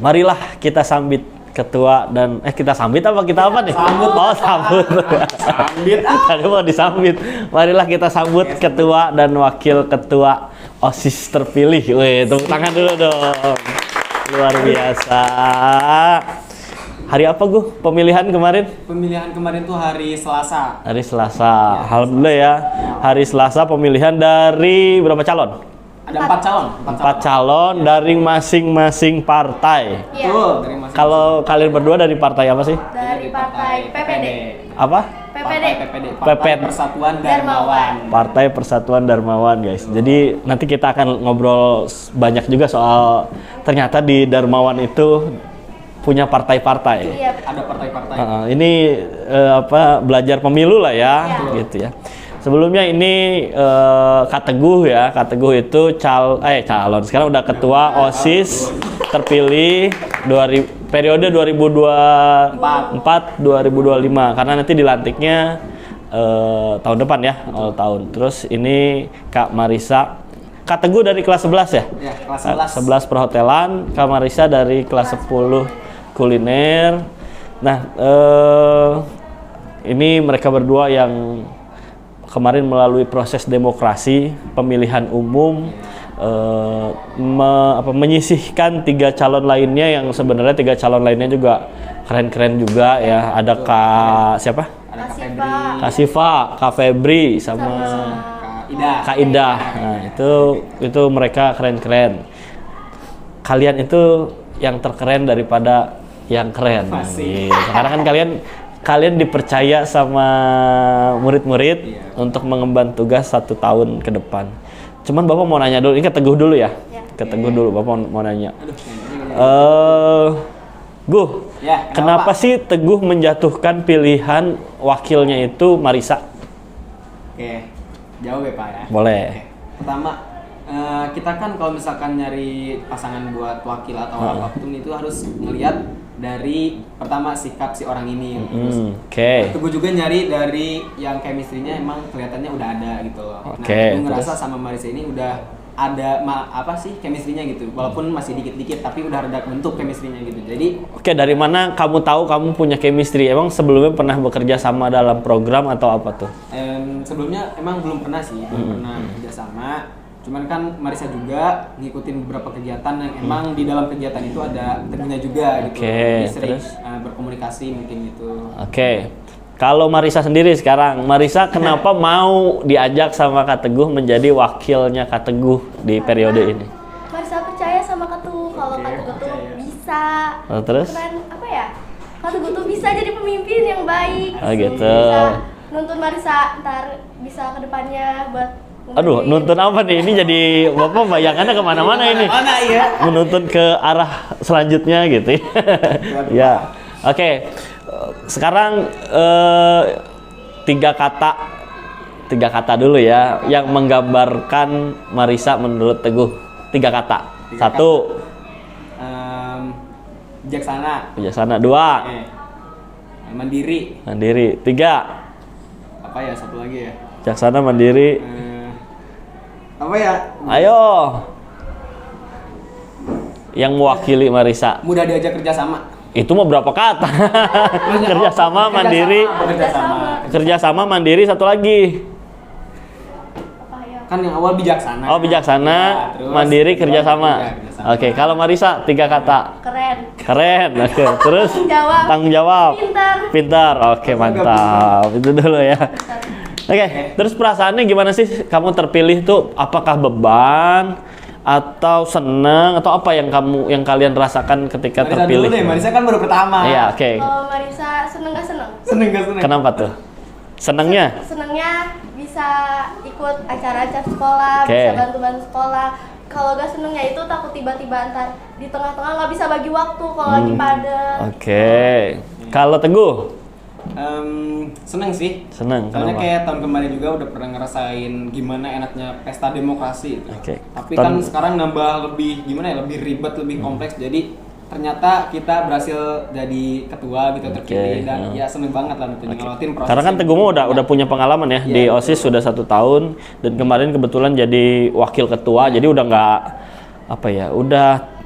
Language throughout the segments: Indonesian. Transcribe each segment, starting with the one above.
Marilah kita sambit ketua dan kita sambit apa kita apa nih? Sambut. Oh, sambut. Sambit. Tadi mau disambit. Marilah kita sambut ketua dan wakil ketua OSIS terpilih. Wih, tepuk tangan dulu dong. Luar biasa. Hari apa Gu pemilihan kemarin? Pemilihan kemarin tuh hari Selasa. Hari Selasa. Alhamdulillah ya. Hari Selasa pemilihan dari berapa calon? Ada 4 calon. 4 calon dari masing-masing partai. Iya. Betul, dari masing-masing. Kalau kalian berdua dari partai apa sih? Dari partai PPD. Apa? PPD. Partai Persatuan Darmawan. Partai Persatuan Darmawan, guys. Jadi nanti kita akan ngobrol banyak juga soal ternyata di Darmawan itu punya partai-partai. Iya. Ada partai-partai. Ini belajar pemilu lah ya, gitu ya. Sebelumnya ini Kak Teguh ya, Kak Teguh itu calon. Sekarang udah ketua OSIS terpilih periode 2024-2025 karena nanti dilantiknya tahun depan ya, awal tahun. Terus ini Kak Marisa, Kak Teguh dari kelas 11 ya? Ya, kelas 11 perhotelan, Kak Marisa dari kelas 10 kuliner. Nah, ini mereka berdua yang kemarin melalui proses demokrasi pemilihan umum menyisihkan 3 calon lainnya yang sebenarnya 3 calon lainnya juga keren-keren juga ya. Ada Kak siapa? Ada Kak Siva, Kak Febri sama Kak Ida. Nah, itu mereka keren-keren. Kalian itu yang terkeren daripada yang keren. Karena kan kalian dipercaya sama murid-murid untuk mengemban tugas 1 tahun ke depan. Cuman Bapak mau nanya dulu, ini ke Teguh dulu ya. Ke Teguh dulu, Bapak mau nanya. Guh, kenapa sih Teguh menjatuhkan pilihan wakilnya itu Marisa? Oke, jawab ya Pak ya. Boleh. Pertama, kita kan kalau misalkan nyari pasangan buat wakil atau apapun itu harus melihat dari pertama sikap si orang ini. Terus Teguh juga nyari dari yang chemistry-nya emang kelihatannya udah ada gitu loh. Nah, Teguh ngerasa sama Marisa ini udah ada chemistry-nya gitu. Walaupun masih dikit-dikit tapi udah ada bentuk chemistry-nya gitu. Jadi dari mana kamu tahu kamu punya chemistry? Emang sebelumnya pernah bekerja sama dalam program atau apa tuh? Sebelumnya emang belum pernah sih, belum pernah bekerja sama. Cuman kan Marisa juga ngikutin beberapa kegiatan yang emang di dalam kegiatan itu ada Teguhnya juga gitu. Jadi sering berkomunikasi mungkin gitu. Kalau Marisa sendiri sekarang, Marisa kenapa mau diajak sama Kak Teguh menjadi wakilnya Kak Teguh di periode ini? Marisa percaya sama Kak Teguh kalau Kak Teguh tuh bisa. Terus? Keren Kak Teguh tuh bisa jadi pemimpin yang baik. Gitu. Bisa nuntun Marisa ntar bisa ke depannya buat nuntun apa nih? Ini jadi Bapak bayangannya kemana-mana ini. Menuntun ke arah selanjutnya gitu ya. Oke. Sekarang 3 kata dulu ya yang menggambarkan Marisa menurut Teguh. 3 kata. 1. Bijaksana. 2. Mandiri. 3. Apa ya satu lagi ya? Bijaksana, mandiri. Apa ya? Ayo. Yang mewakili Marisa. Mudah diajak kerjasama. Itu mau berapa kata? Kerjasama, mandiri. Kerjasama, mandiri, satu lagi. Kan yang awal bijaksana. Oh, bijaksana, mandiri, kerjasama. Oke, kalau Marisa 3 kata. Keren. Oke, terus tanggung jawab. Pintar. Oke, mantap. Itu dulu ya. Oke, terus perasaannya gimana sih kamu terpilih tuh? Apakah beban atau senang atau apa yang kalian rasakan ketika Marisa terpilih? Dulu deh, Marisa kan baru pertama. Iya, oke. Kalau Marisa seneng gak seneng? Seneng. Kenapa tuh? Senangnya? Senengnya bisa ikut acara-acara sekolah, bisa bantu-bantu sekolah. Kalau gak senengnya itu takut tiba-tiba antar di tengah-tengah nggak bisa bagi waktu kalau lagi padat. Kalau Teguh? Seneng sih. Seneng. Soalnya kayak tahun kemarin juga udah pernah ngerasain gimana enaknya pesta demokrasi. Tapi kan sekarang nambah lebih lebih ribet, lebih kompleks. Jadi ternyata kita berhasil jadi ketua gitu terpilih dan ya seneng banget lah ngelewatin proses. Karena kan Teguh udah punya pengalaman ya di OSIS sudah 1 tahun dan kemarin kebetulan jadi wakil ketua. Jadi udah nggak udah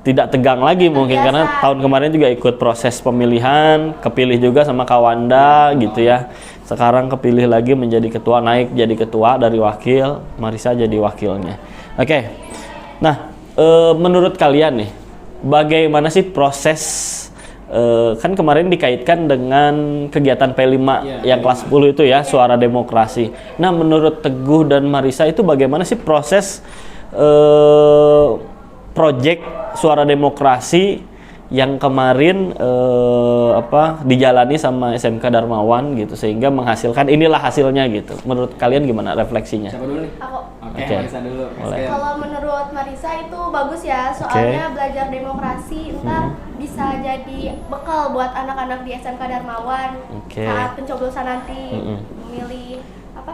tidak tegang lagi mungkin karena tahun kemarin juga ikut proses pemilihan, kepilih juga sama Kawanda gitu ya. Sekarang kepilih lagi menjadi ketua, naik jadi ketua dari wakil, Marisa jadi wakilnya. Oke. Nah, menurut kalian nih, bagaimana sih proses kan kemarin dikaitkan dengan kegiatan P5 yang kelas 10 itu ya, suara demokrasi. Nah, menurut Teguh dan Marisa itu bagaimana sih proses project suara demokrasi yang kemarin dijalani sama SMK Darmawan gitu sehingga menghasilkan inilah hasilnya gitu. Menurut kalian gimana refleksinya? Siapa dulu nih? Aku. Oke, Marisa dulu. Kalau menurut Marisa itu bagus ya, soalnya belajar demokrasi ntar bisa jadi bekal buat anak-anak di SMK Darmawan saat pencoblosan nanti memilih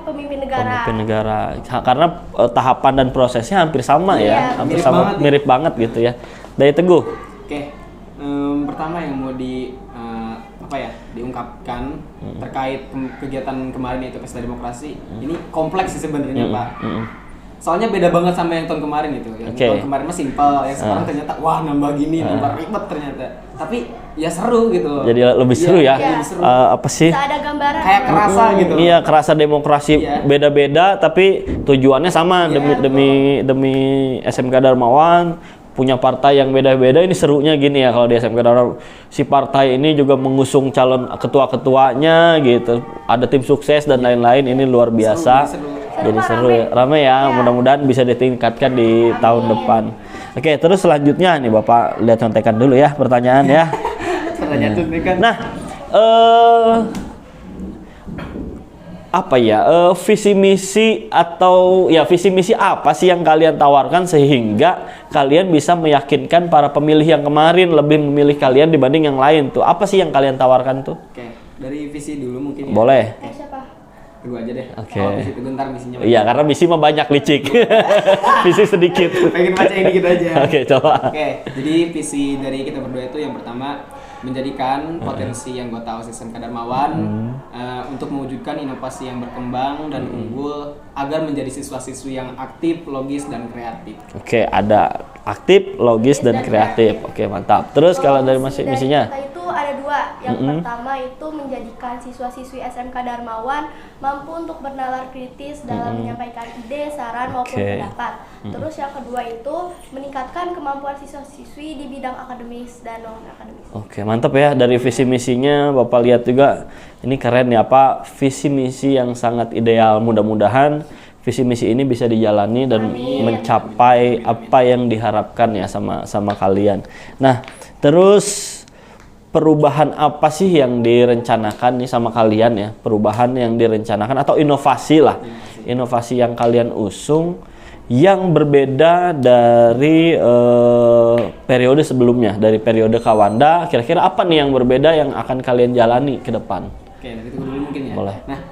pemimpin negara. Karena tahapan dan prosesnya hampir sama ya, hampir mirip banget gitu ya. Dari Teguh. Oke. Pertama yang mau diungkapkan terkait kegiatan kemarin yaitu pesta demokrasi. Ini kompleks sih sebenarnya, Pak. Soalnya beda banget sama yang tahun kemarin gitu. Yang tahun kemarin mah simpel, yang sekarang ternyata wah nambah gini, nambah ribet ternyata. Tapi ya seru gitu loh. Jadi lebih seru ya. Apa sih? Bisa ada gambaran. Kayak kerasa gitu. Iya, kerasa demokrasi beda-beda tapi tujuannya sama demi SMK Darmawan. Punya partai yang beda-beda, ini serunya gini ya kalau di SMK Darmawan. Si partai ini juga mengusung calon ketua-ketuanya gitu. Ada tim sukses dan lain-lain, ini luar biasa. Jadi seru ya, ramai ya. Mudah-mudahan bisa ditingkatkan di tahun depan. Oke, terus selanjutnya nih Bapak lihat contekan dulu ya pertanyaan ya. Nah, visi misi atau visi misi apa sih yang kalian tawarkan sehingga kalian bisa meyakinkan para pemilih yang kemarin lebih memilih kalian dibanding yang lain tuh? Apa sih yang kalian tawarkan tuh? Oke, dari visi dulu mungkin ya. Boleh. Siapa? Teguh aja deh. Oke. Visi Teguh ntar misinya. Iya, karena misi mah banyak licik. Visi sedikit. Pengen baca ini gitu aja. Oke, coba. Oke, jadi visi dari kita berdua itu yang pertama menjadikan potensi anggota OSIS SMK Darmawan untuk mewujudkan inovasi yang berkembang dan unggul agar menjadi siswa-siswi yang aktif, logis, dan kreatif. Oke, ada aktif, logis, dan kreatif. Oke, mantap. Terus kalau dari misinya? Kita itu ada dua. Yang pertama itu menjadikan siswa-siswi SMK Darmawan mampu untuk bernalar kritis dalam menyampaikan ide, saran maupun pendapat. Terus yang kedua itu meningkatkan kemampuan siswa-siswi di bidang akademis dan non-akademis. Oke, mantap ya. Dari visi misinya Bapak lihat juga ini keren ya, Pak. Visi misi yang sangat ideal. Mudah-mudahan visi misi ini bisa dijalani dan mencapai apa yang diharapkan ya sama kalian. Nah, terus perubahan apa sih yang direncanakan nih sama kalian ya? Perubahan yang direncanakan atau inovasi lah. Inovasi yang kalian usung yang berbeda dari periode sebelumnya, dari periode Kawanda. Kira-kira apa nih yang berbeda yang akan kalian jalani ke depan? Oke, dari Teguh dulu mungkin ya. Boleh. Nah,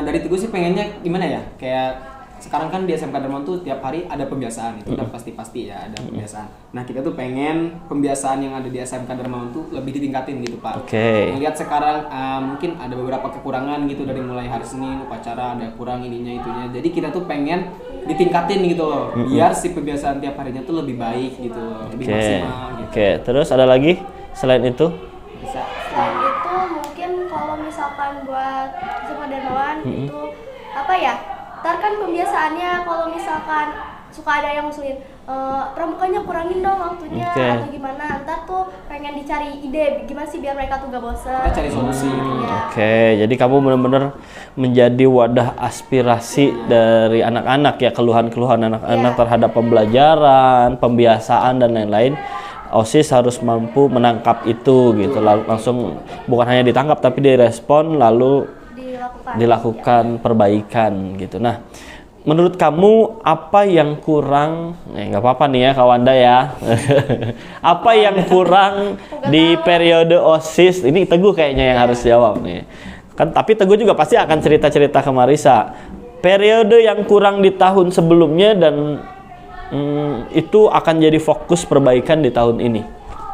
dari Teguh sih pengennya gimana ya? Kayak sekarang kan di SMK Darmawan tuh tiap hari ada pembiasaan, itu udah pasti ya ada pembiasaan. Nah, kita tuh pengen pembiasaan yang ada di SMK Darmawan tuh lebih ditingkatin gitu, Pak. Melihat sekarang mungkin ada beberapa kekurangan gitu, dari mulai hari Senin upacara ada kurang ininya itunya. Jadi kita tuh pengen ditingkatin gitu loh, biar si pembiasaan tiap harinya tuh lebih baik gitu loh, lebih maksimal gitu. Oke, terus ada lagi selain itu? Bisa. Selain itu mungkin kalau misalkan buat SMK Darmawan itu apa ya? Ntar kan pembiasaannya kalau misalkan suka ada yang ngusulin pramukanya kurangin dong waktunya atau gimana, ntar tuh pengen dicari ide gimana sih biar mereka tuh gak bosen. Kita cari solusi gitu. Oke, jadi kamu benar-benar menjadi wadah aspirasi dari anak-anak ya, keluhan-keluhan anak-anak terhadap pembelajaran, pembiasaan dan lain-lain. OSIS harus mampu menangkap itu gitu, lalu langsung bukan hanya ditangkap tapi direspon lalu dilakukan perbaikan gitu. Nah, menurut kamu apa yang kurang? Nggak apa-apa nih ya Kawanda ya. Apa yang kurang di periode OSIS? Ini Teguh kayaknya yang harus jawab nih. Kan tapi Teguh juga pasti akan cerita-cerita ke Marisa. Periode yang kurang di tahun sebelumnya dan itu akan jadi fokus perbaikan di tahun ini.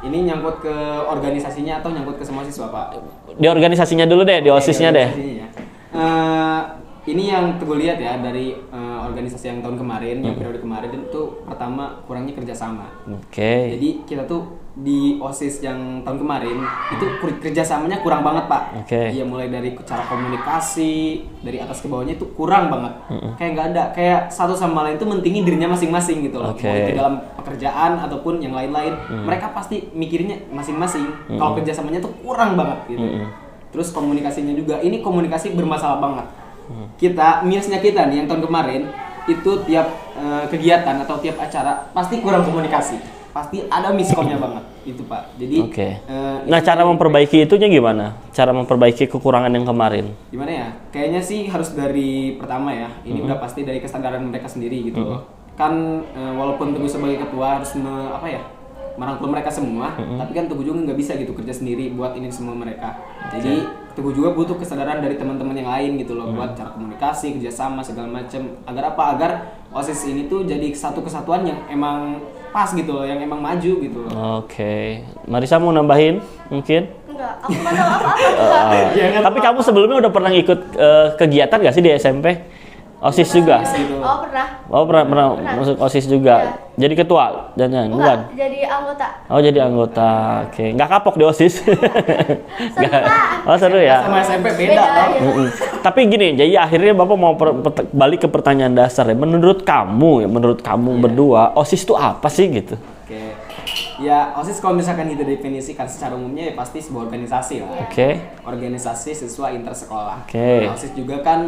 Ini nyangkut ke organisasinya atau nyangkut ke semua siswa, Pak? Di organisasinya dulu deh, di OSIS-nya deh. ini yang gue lihat ya dari organisasi yang tahun kemarin, yang periode kemarin itu pertama kurangnya kerjasama. Oke. Jadi kita tuh di OSIS yang tahun kemarin itu kerjasamanya kurang banget Pak. Oke. Iya, mulai dari cara komunikasi dari atas ke bawahnya itu kurang banget. Kayak nggak ada, kayak satu sama lain tuh mentingin dirinya masing-masing gitu loh. Oke. Mau itu dalam pekerjaan ataupun yang lain-lain, mereka pasti mikirnya masing-masing. Kalau kerjasamanya tuh kurang banget gitu. Terus komunikasinya juga, ini komunikasi bermasalah banget. Kita, minusnya kita nih yang tahun kemarin itu tiap kegiatan atau tiap acara pasti kurang komunikasi, pasti ada miskomnya banget itu Pak. Jadi nah cara memperbaiki itunya gimana? Cara memperbaiki kekurangan yang kemarin? Gimana ya? Kayaknya sih harus dari pertama ya, ini udah pasti dari kesadaran mereka sendiri gitu loh. Kan walaupun Teguh sebagai ketua harus merangkul mereka semua, tapi kan Teguh juga nggak bisa gitu kerja sendiri buat ini semua mereka. Jadi Teguh juga butuh kesadaran dari teman-teman yang lain gitu loh, buat cara komunikasi, kerjasama segala macam. Agar apa? Agar OSIS ini tuh jadi satu kesatuan yang emang pas gitu loh, yang emang maju gitu loh. Oke. Marisa mau nambahin mungkin? Enggak, aku nggak tahu apa-apa. Tapi kamu sebelumnya udah pernah ikut kegiatan gak sih di SMP? OSIS juga? Oh pernah. Oh pernah masuk OSIS juga? Ya. Jadi ketua? Jangan? Bukan? Jadi anggota. Oh jadi anggota, oke. Nggak kapok di OSIS? Seru Pak. Oh seru ya? Sama SMP beda tau. Ya. Tapi gini, jadi akhirnya Bapak mau balik ke pertanyaan dasar ya. Menurut kamu berdua, OSIS itu apa sih gitu? Oke. Ya, OSIS kalau misalkan kita definisikan secara umumnya ya pasti sebuah organisasi lah. Oke. Organisasi siswa intersekolah. Oke. Nah, OSIS juga kan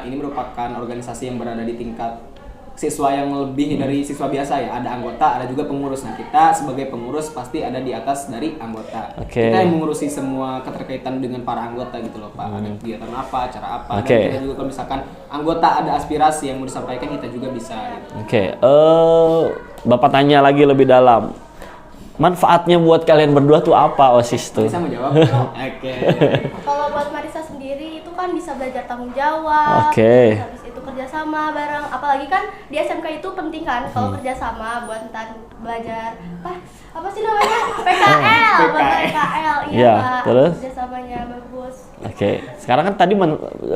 ini merupakan organisasi yang berada di tingkat siswa yang lebih dari siswa biasa ya. Ada anggota, ada juga pengurus. Nah, kita sebagai pengurus pasti ada di atas dari anggota. Oke. Kita yang mengurusi semua keterkaitan dengan para anggota gitu loh, Pak. Ada kegiatan apa, acara apa. Oke. Dan kita juga kalau misalkan anggota ada aspirasi yang mau disampaikan, kita juga bisa gitu. Oke. Bapak tanya lagi lebih dalam. Manfaatnya buat kalian berdua tuh apa OSIS tuh? Bisa menjawab? Oke. Kalau buat Marisa sendiri itu kan bisa belajar tanggung jawab. Oke. Habis itu kerjasama bareng. Apalagi kan di SMK itu penting kan kalau kerjasama buat ntar belajar apa sih namanya PKL, buat PKL. Iya Ya, Pak. terus? Kerjasamanya bagus. Oke. Sekarang kan tadi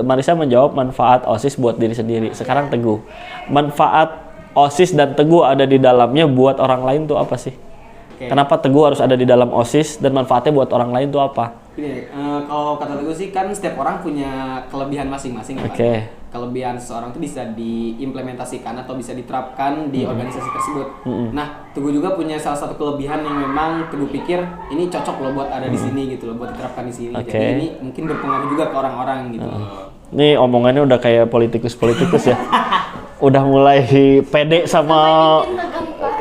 Marisa menjawab manfaat OSIS buat diri sendiri. Sekarang Teguh. Manfaat OSIS dan Teguh ada di dalamnya buat orang lain tuh apa sih? Okay. Kenapa Teguh harus ada di dalam OSIS dan manfaatnya buat orang lain tuh apa? Gini, kalau kata Teguh sih kan setiap orang punya kelebihan masing-masing. Oke. Kelebihan seseorang itu bisa diimplementasikan atau bisa diterapkan di organisasi tersebut. Nah, Teguh juga punya salah satu kelebihan yang memang Teguh pikir ini cocok loh buat ada di sini gitu loh, buat diterapkan di sini. Oke. Jadi ini mungkin berpengaruh juga ke orang-orang gitu. Ini omongannya udah kayak politikus-politikus ya. Udah mulai pede sama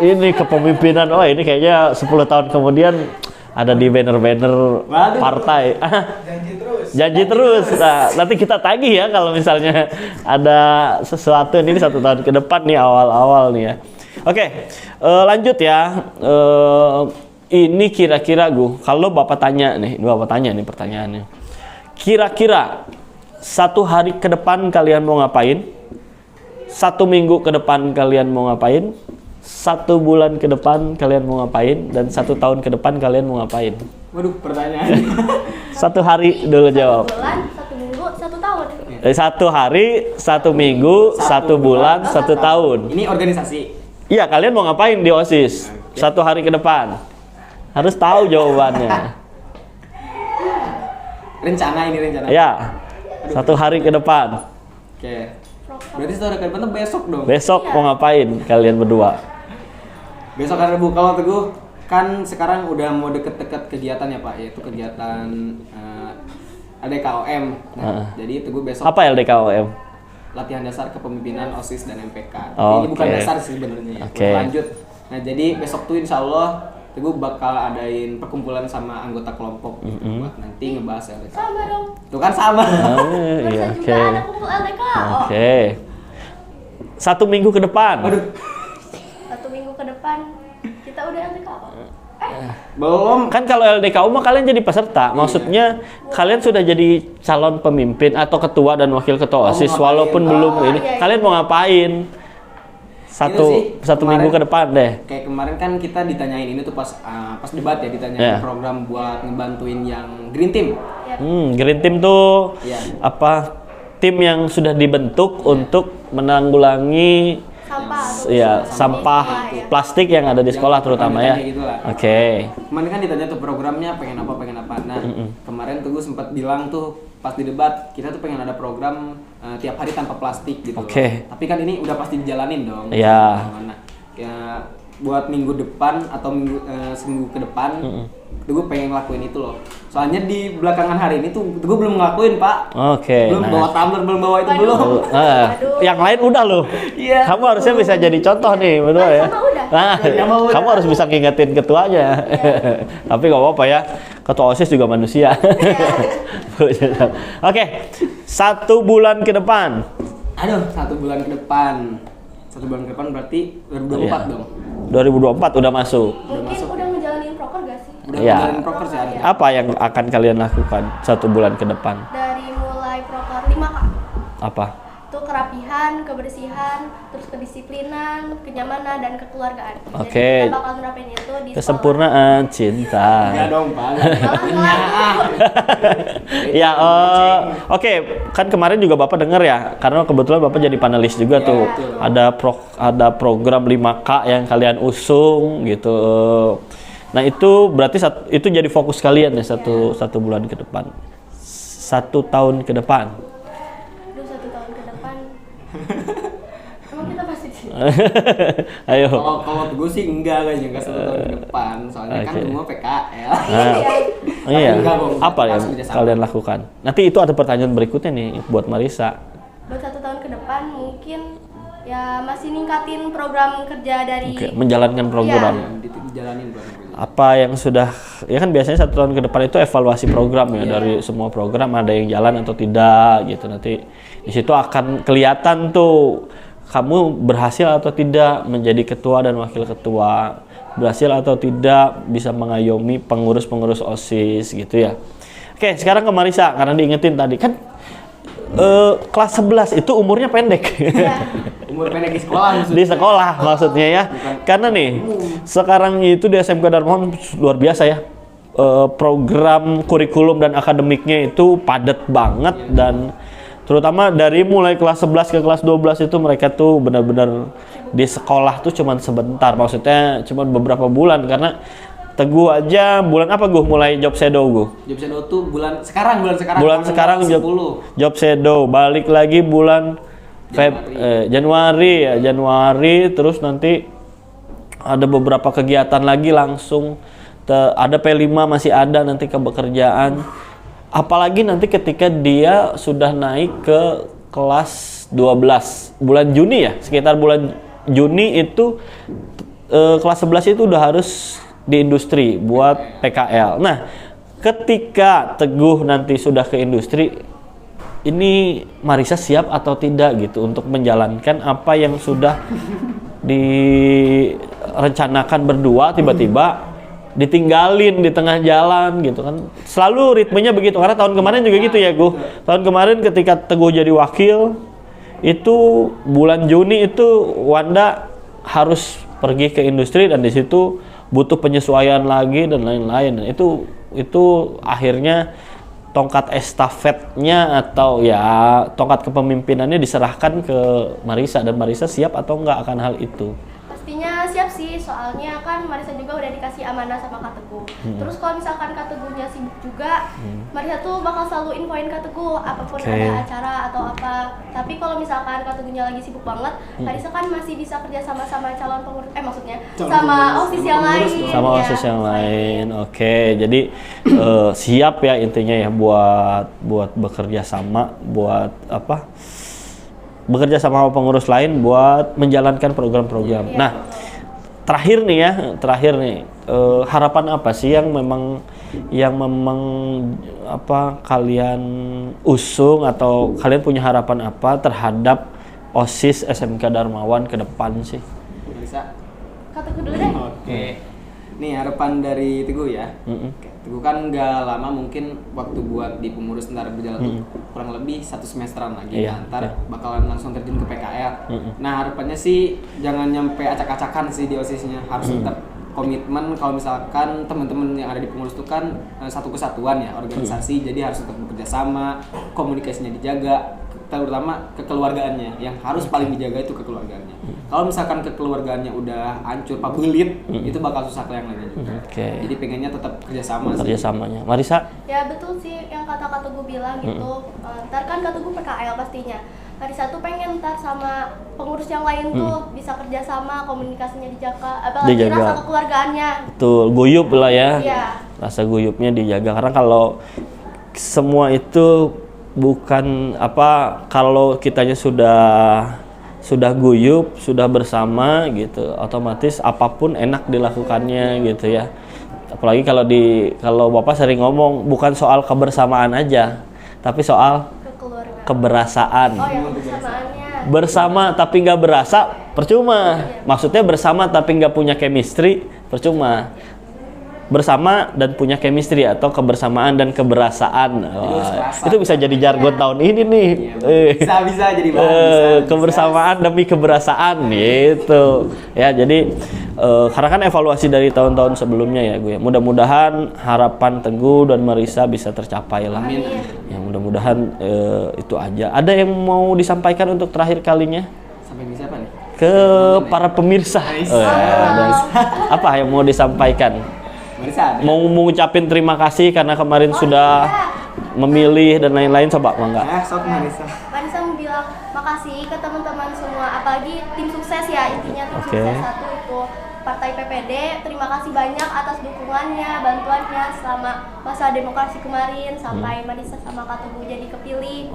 ini kepemimpinan. Oh ini kayaknya 10 tahun kemudian ada di banner-banner partai. Janji terus. Nah, nanti kita tagih ya kalau misalnya ada sesuatu ini 1 tahun ke depan nih awal-awal nih ya. Oke, lanjut ya. Ini kira-kira kalau Bapak tanya nih pertanyaannya. Kira-kira 1 hari ke depan kalian mau ngapain? 1 minggu ke depan kalian mau ngapain? 1 bulan ke depan kalian mau ngapain? Dan 1 tahun ke depan kalian mau ngapain? Waduh, pertanyaan. 1 hari dulu jawab. 1 bulan, 1 minggu, 1 tahun. 1 hari, 1 minggu, 1 bulan, 1 tahun. Ini organisasi. Iya, kalian mau ngapain di OSIS? 1 hari ke depan. Harus tahu jawabannya. Rencana. Ya, 1 hari ke depan. Oke. Berarti 1 hari ke depan tuh besok dong. Besok mau ngapain kalian berdua? Besok hari Rabu. Kalau Teguh kan sekarang udah mau deket-deket kegiatan ya Pak, yaitu kegiatan LDKOM. Nah, jadi Teguh besok Apa LDKOM? latihan dasar kepemimpinan OSIS dan MPK. Oh, ini bukan oke. dasar sih sebenarnya ya. Oke. Lanjut. Nah, jadi besok tuh insya Allah Teguh bakal adain perkumpulan sama anggota kelompok gitu, buat nanti ngebahas LDK. Sama dong. Tuh kan sama. Iya, Marisa oke. juga ada kumpul LDKO. Oke. 1 minggu ke depan. Waduh, 1 minggu ke depan kita udah LDKO. belum. Kan kalau LDKU mah kalian jadi peserta. Maksudnya kalian sudah jadi calon pemimpin atau ketua dan wakil ketua OSIS ngapain? walaupun belum ini. iya. Kalian mau ngapain? Itu sih, Satu kemarin- minggu ke depan deh. Kayak kemarin kan kita ditanyain ini tuh pas debat ya, ditanyain Yeah. program buat ngebantuin yang Green Team. Ya. Green Team tuh Iya. apa? tim yang sudah dibentuk untuk menanggulangi sampah plastik yang ada di sekolah terutama ya. Oke. Kemarin kan ditanya tuh programnya pengen apa. Nah, kemarin tuh gue sempat bilang tuh pas di debat kita tuh pengen ada program tiap hari tanpa plastik gitu. Oke. Tapi kan ini udah pasti dijalanin dong. Iya. Nah, ya buat minggu depan atau seminggu ke depan tuh gue pengen ngelakuin itu loh. Soalnya di belakangan hari ini tuh gue belum ngelakuin, Pak. Oke. Belum bawa tumbler, belum bawa itu belum. Yang lain udah loh. Iya. Kamu harusnya bisa jadi contoh nih, betul ya? Kamu harus bisa ngingetin ketuanya. Tapi nggak apa-apa ya. Ketua OSIS juga manusia. Oke. 1 bulan ke depan. Aduh, 1 bulan ke depan. 1 bulan ke depan berarti 2024 dong. 2024 udah masuk. Mungkin udah ngejalanin proker gak sih? Udah ngejalanin proker sih ada. Apa yang akan kalian lakukan 1 bulan ke depan? Dari mulai proker 5K. Apa? Itu kerapihan, kebersihan, terus kedisiplinan, kenyamanan, dan kekeluargaan. Oke. Jadi kita bakal nerapin itu di Kesempurnaan cinta. Enggak dong, Pak. Ya, oke. Kan kemarin juga Bapak dengar ya, karena kebetulan Bapak jadi panelis juga tuh. Ada program 5K yang kalian usung gitu. Nah, itu berarti itu jadi fokus kalian ya satu bulan ke depan. 1 tahun ke depan. 1 tahun ke depan. Emang kita pasti di sini. Ayo. Kalau gue sih enggak 1 tahun ke depan. Soalnya kan semua PKL. Iya. Apa yang kalian lakukan? Nanti itu ada pertanyaan berikutnya nih buat Marisa. Buat 1 tahun ke depan mungkin ya masih ningkatin program kerja dari menjalankan program. Dijalanin Bang. Apa yang sudah ya kan biasanya 1 tahun ke depan itu evaluasi program ya dari semua program ada yang jalan atau tidak gitu. Nanti di situ akan kelihatan tuh kamu berhasil atau tidak menjadi ketua dan wakil ketua, berhasil atau tidak bisa mengayomi pengurus-pengurus OSIS gitu ya. Oke, sekarang ke Marisa karena diingetin tadi kan kelas 11 itu umurnya pendek. Umur pendek di sekolah maksudnya. Di sekolah maksudnya ya. Karena nih sekarang itu di SMK Darmawan luar biasa ya. Program kurikulum dan akademiknya itu padat banget dan terutama dari mulai kelas 11 ke kelas 12 itu mereka tuh benar-benar di sekolah tuh cuman sebentar. Maksudnya cuman beberapa bulan karena Teguh aja bulan apa Gue mulai job shadow Gue? Job shadow tuh bulan sekarang. Bulan sekarang job shadow, balik lagi bulan Januari terus nanti ada beberapa kegiatan lagi langsung ada P5 masih ada nanti kebekerjaan. Apalagi nanti ketika dia sudah naik ke kelas 12 bulan Juni ya, sekitar bulan Juni itu kelas 11 itu udah harus di industri buat PKL. Nah, ketika Teguh nanti sudah ke industri, ini Marisa siap atau tidak gitu untuk menjalankan apa yang sudah direncanakan berdua tiba-tiba ditinggalin di tengah jalan gitu kan. Selalu ritmenya begitu karena tahun kemarin juga gitu ya Gue. Tahun kemarin ketika Teguh jadi wakil itu bulan Juni itu Wanda harus pergi ke industri dan di situ butuh penyesuaian lagi dan lain-lain. Itu akhirnya tongkat estafetnya atau ya tongkat kepemimpinannya diserahkan ke Marisa dan Marisa siap atau enggak akan hal itu? Pastinya siap sih, soalnya kan Marisa juga udah dikasih amanah sama Kak Teguh. Terus kalau misalkan Kak Teguhnya sibuk juga, Marisa tuh bakal selalu infoin Kak Teguh apapun ada acara atau apa. Tapi kalau misalkan Kak Teguhnya lagi sibuk banget, Marisa kan masih bisa kerja sama calon pengurus, sama OSIS yang lain. Sama OSIS yang lain. Oke, jadi siap ya intinya ya buat bekerja sama, buat apa? Bekerja sama pengurus lain buat menjalankan program-program. Nah, terakhir nih harapan apa sih yang memang apa kalian usung atau kalian punya harapan apa terhadap OSIS SMK Darmawan ke depan sih? Bisa. Kak Teguh dulu deh. Oke. Nih harapan dari Teguh ya. Teguh kan nggak lama mungkin waktu buat di pengurus ntar berjalan tuh kurang lebih 1 semesteran lagi. Ntar bakalan langsung terjun ke PKL. Nah harapannya sih jangan nyampe acak-acakan sih di OSIS-nya, harus tetap komitmen. Kalau misalkan teman-teman yang ada di pengurus itu kan satu kesatuan ya organisasi, jadi harus tetap bekerja sama, komunikasinya dijaga, terutama kekeluargaannya. Yang harus paling dijaga itu kekeluargaannya. Kalau misalkan kekeluargaannya udah hancur pabelit, itu bakal susah ke yang lainnya juga. Jadi pengennya tetap kerjasama sih. Kerjasamanya. Marisa? Ya betul sih yang kata-kata gue bilang gitu. Ntar kan kata gue PKL pastinya. Marisa tuh pengen ntar sama pengurus yang lain tuh bisa kerjasama, komunikasinya dijaga, apalagi rasa kekeluargaannya. Betul, guyup lah ya. Iya. Rasa guyupnya dijaga, karena kalau semua itu bukan kalau kitanya sudah guyup, sudah bersama gitu, otomatis apapun enak dilakukannya gitu ya. Apalagi kalau Bapak sering ngomong bukan soal kebersamaan aja, tapi soal keberasaan. Oh ya, kebersamaannya. Bersama tapi nggak berasa, percuma. Maksudnya bersama tapi nggak punya chemistry, percuma. Bersama dan punya chemistry atau kebersamaan dan keberasaan. Itu bisa jadi jargon tahun ini nih. Bisa jadi kebersamaan demi keberasaan gitu. Ya, jadi karena kan evaluasi dari tahun-tahun sebelumnya ya gue. Mudah-mudahan harapan Teguh dan Marisa bisa tercapai lah. Amin. Ya mudah-mudahan itu aja. Ada yang mau disampaikan untuk terakhir kalinya? Sampai siapa nih? Ke para pemirsa. Apa yang mau disampaikan? Marisa, mau mengucapin terima kasih karena kemarin sudah memilih dan lain-lain, coba enggak? Sok Marisa. Marisa mau bilang makasih ke teman-teman semua, apalagi tim sukses ya, intinya tim sukses satu itu Partai PPD. Terima kasih banyak atas dukungannya, bantuannya selama masa demokrasi kemarin sampai Marisa sama Kak Teguh jadi kepilih.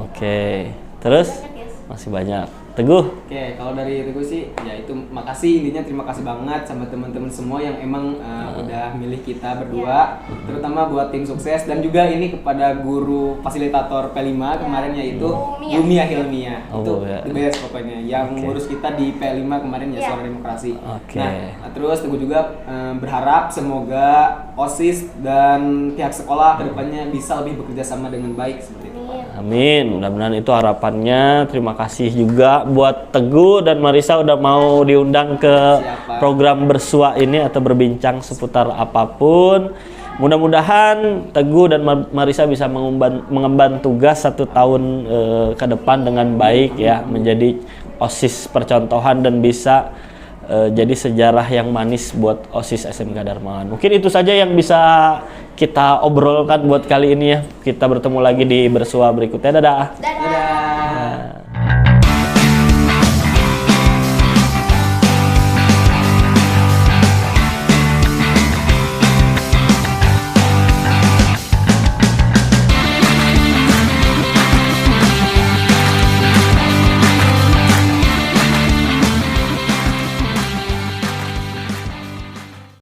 Terus Banyak, yes. masih banyak. Teguh. Kalau dari Teguh sih ya itu makasih, intinya terima kasih banget sama teman-teman semua yang emang udah milih kita berdua, terutama buat tim sukses dan juga ini kepada guru fasilitator P5 kemarin yaitu Bumia Hilmia. Itu the best pokoknya yang ngurus kita di P5 kemarin ya, Suara Demokrasi. Nah, terus Teguh juga berharap semoga OSIS dan pihak sekolah kedepannya bisa lebih bekerja sama dengan baik seperti itu. Amin, mudah-mudahan itu harapannya. Terima kasih juga buat Teguh dan Marisa udah mau diundang ke program Bersua ini atau berbincang seputar apapun. Mudah-mudahan Teguh dan Marisa bisa mengemban tugas 1 tahun ke depan dengan baik ya, menjadi OSIS percontohan dan bisa jadi sejarah yang manis buat OSIS SMK Darmawan. Mungkin itu saja yang bisa kita obrolkan buat kali ini ya. Kita bertemu lagi di Bersua berikutnya. Dadah.